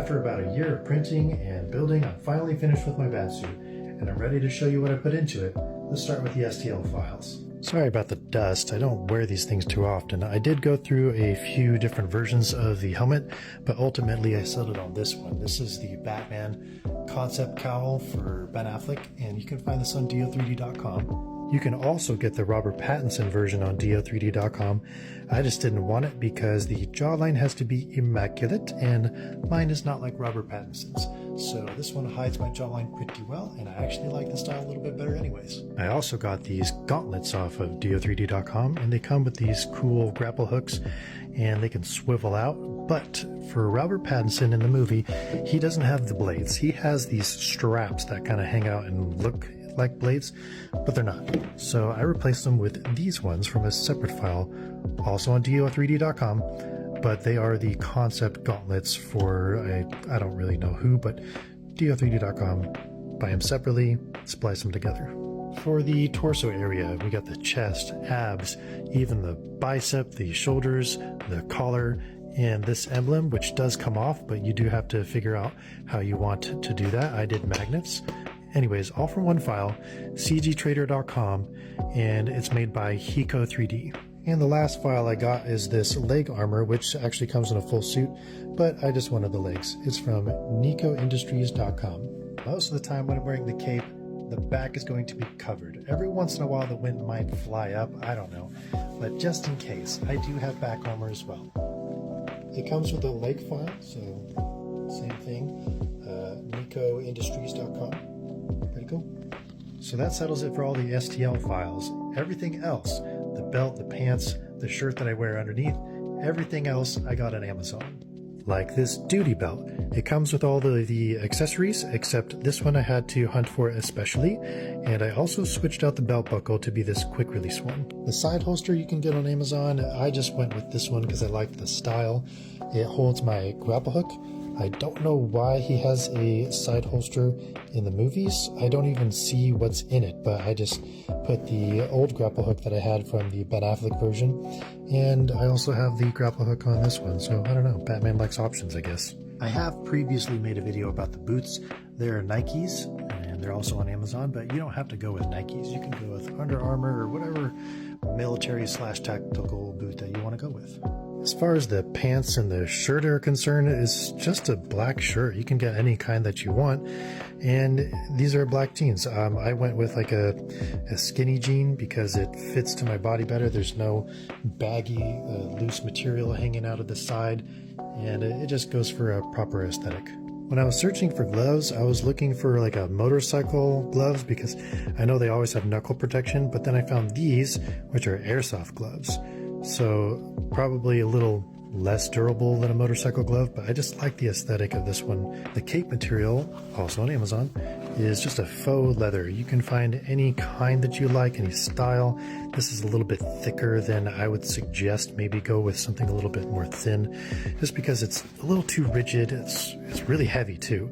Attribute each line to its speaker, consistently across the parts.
Speaker 1: After about a year of printing and building, I'm finally finished with my Batsuit, and I'm ready to show you what I put into it. Let's start with the STL files. Sorry about the dust, I don't wear these things too often. I did go through a few different versions of the helmet, but ultimately I settled on this one. This is the Batman concept cowl for Ben Affleck, and you can find this on do3d.com. You can also get the Robert Pattinson version on do3d.com. I just didn't want it because the jawline has to be immaculate, and mine is not like Robert Pattinson's. So this one hides my jawline pretty well, and I actually like the style a little bit better anyways. I also got these gauntlets off of do3d.com, and they come with these cool grapple hooks, and they can swivel out. But for Robert Pattinson in the movie, he doesn't have the blades. He has these straps that kind of hang out and look like blades, but they're not. So I replaced them with these ones from a separate file, also on do3d.com, but they are the concept gauntlets for, I don't really know who, but do3d.com. Buy them separately, splice them together. For the torso area, we got the chest, abs, even the bicep, the shoulders, the collar, and this emblem, which does come off, but you do have to figure out how you want to do that. I did magnets. Anyways, all from one file, cgtrader.com, and it's made by Hiko 3D. And the last file I got is this leg armor, which actually comes in a full suit, but I just wanted the legs. It's from nicoindustries.com. Most of the time when I'm wearing the cape, the back is going to be covered. Every once in a while the wind might fly up, I don't know. But just in case, I do have back armor as well. It comes with a leg file, so same thing, nicoindustries.com. Pretty cool. So that settles it for all the STL files. Everything else, the belt, the pants, the shirt that I wear underneath, everything else I got on Amazon. Like this duty belt. It comes with all the accessories, except this one I had to hunt for especially, and I also switched out the belt buckle to be this quick release one. The side holster you can get on Amazon. I just went with this one because I liked the style. It holds my grapple hook. I don't know why he has a side holster in the movies. I don't even see what's in it, but I just put the old grapple hook that I had from the Ben Affleck version, and I also have the grapple hook on this one, so I don't know, Batman likes options, I guess. I have previously made a video about the boots. They're Nikes, and they're also on Amazon, but you don't have to go with Nikes. You can go with Under Armour or whatever military/tactical boot that you want to go with. As far as the pants and the shirt are concerned, it's just a black shirt. You can get any kind that you want, and these are black jeans. I went with like a skinny jean because it fits to my body better. There's no baggy, loose material hanging out of the side, and it just goes for a proper aesthetic. When I was searching for gloves, I was looking for like a motorcycle gloves because I know they always have knuckle protection, but then I found these, which are airsoft gloves. So probably a little less durable than a motorcycle glove, but I just like the aesthetic of this one. The cape material, also on Amazon, is just a faux leather. You can find any kind that you like, any style. This is a little bit thicker than I would suggest. Maybe go with something a little bit more thin, just because it's a little too rigid. It's really heavy too.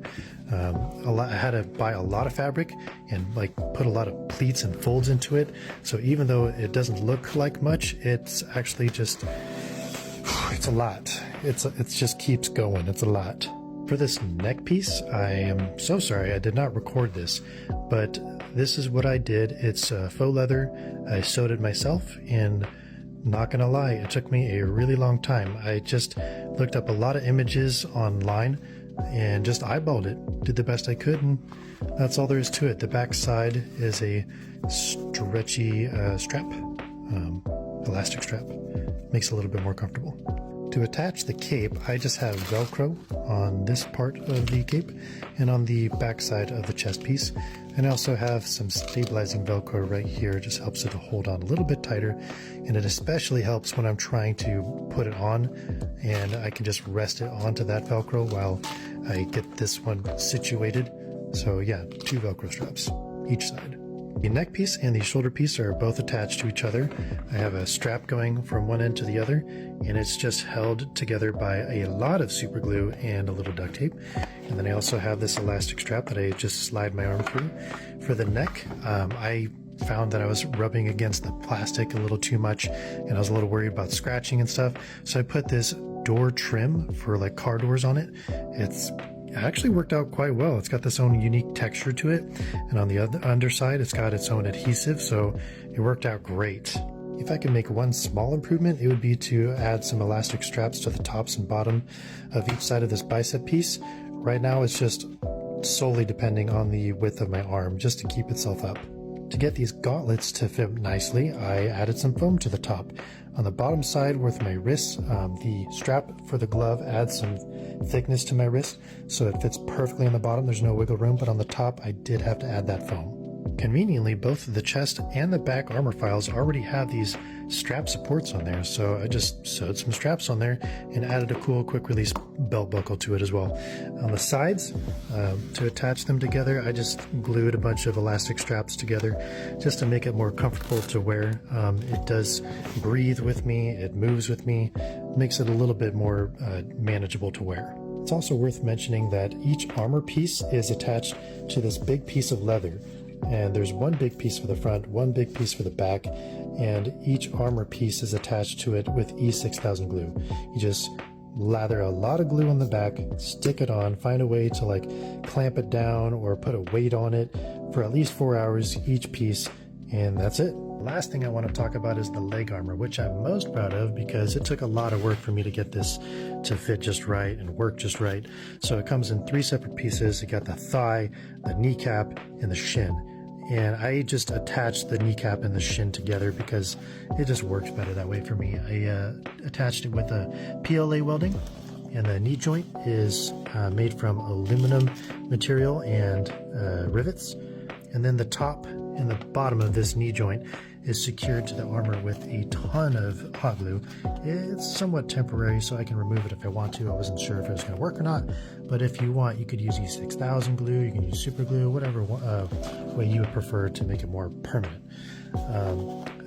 Speaker 1: I had to buy a lot of fabric and like put a lot of pleats and folds into it. So even though it doesn't look like much, it's actually just, it's a lot. It just keeps going. It's a lot. For this neck piece, I am so sorry I did not record this, but this is what I did. It's faux leather. I sewed it myself, and not gonna lie, it took me a really long time. I just looked up a lot of images online and just eyeballed it, did the best I could, and that's all there is to it. The back side is a stretchy strap, elastic strap. Makes it a little bit more comfortable. To attach the cape, I just have Velcro on this part of the cape and on the back side of the chest piece. And I also have some stabilizing Velcro right here. It just helps it to hold on a little bit tighter. And it especially helps when I'm trying to put it on and I can just rest it onto that Velcro while I get this one situated. So yeah, 2 Velcro straps each side. The neck piece and the shoulder piece are both attached to each other. I have a strap going from one end to the other, and it's just held together by a lot of super glue and a little duct tape. And then I also have this elastic strap that I just slide my arm through. For the neck, I found that I was rubbing against the plastic a little too much, and I was a little worried about scratching and stuff. So I put this door trim for like car doors on it. It's actually worked out quite well. It's got this own unique texture to it, and on the other underside it's got its own adhesive, so it worked out great. If I could make one small improvement, it would be to add some elastic straps to the tops and bottom of each side of this bicep piece. Right now it's just solely depending on the width of my arm just to keep itself up. To get these gauntlets to fit nicely, I added some foam to the top. On the bottom side with my wrists, the strap for the glove adds some thickness to my wrist, so it fits perfectly on the bottom. There's no wiggle room, but on the top I did have to add that foam. Conveniently, both the chest and the back armor files already have these strap supports on there, so I just sewed some straps on there and added a cool quick release belt buckle to it as well. On the sides, to attach them together, I just glued a bunch of elastic straps together just to make it more comfortable to wear. It does breathe with me, it moves with me, makes it a little bit more manageable to wear. It's also worth mentioning that each armor piece is attached to this big piece of leather. And there's one big piece for the front, one big piece for the back, and each armor piece is attached to it with E6000 glue. You just lather a lot of glue on the back, stick it on, find a way to like clamp it down or put a weight on it for at least 4 hours each piece, and that's it. Last thing I want to talk about is the leg armor, which I'm most proud of because it took a lot of work for me to get this to fit just right and work just right. So it comes in 3 separate pieces. You got the thigh, the kneecap, and the shin. And I just attached the kneecap and the shin together because it just works better that way for me. I attached it with a PLA welding, and the knee joint is made from aluminum material and rivets. And then the top and the bottom of this knee joint is secured to the armor with a ton of hot glue. It's somewhat temporary, so I can remove it if I want to. I wasn't sure if it was going to work or not, but if you want, you could use E6000 glue, you can use super glue, whatever way you would prefer to make it more permanent.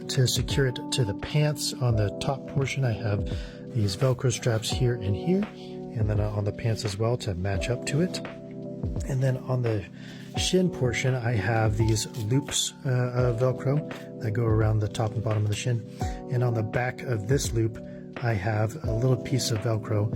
Speaker 1: To secure it to the pants on the top portion, I have these Velcro straps here and here, and then on the pants as well to match up to it. And then on the shin portion, I have these loops of Velcro that go around the top and bottom of the shin. And on the back of this loop, I have a little piece of Velcro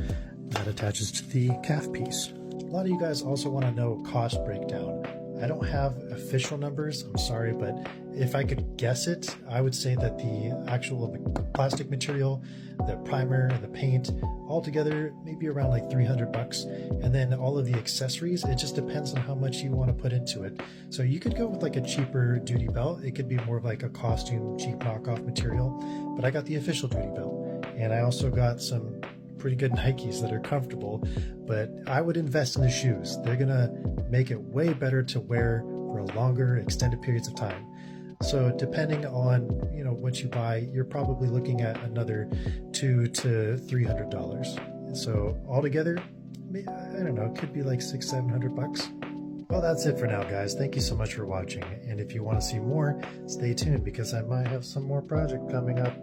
Speaker 1: that attaches to the calf piece. A lot of you guys also want to know cost breakdown. I don't have official numbers, I'm sorry, but if I could guess it, I would say that the actual plastic material, the primer, and the paint, all together, maybe around like $300. And then all of the accessories, it just depends on how much you want to put into it. So you could go with like a cheaper duty belt. It could be more of like a costume, cheap knockoff material, but I got the official duty belt. And I also got some pretty good Nikes that are comfortable, but I would invest in the shoes. They're gonna make it way better to wear for longer extended periods of time. So depending on what you buy, you're probably looking at another $200 to $300. So altogether, I don't know, it could be like $600-700. Well, that's it for now, guys. Thank you so much for watching, and if you want to see more, stay tuned because I might have some more project coming up.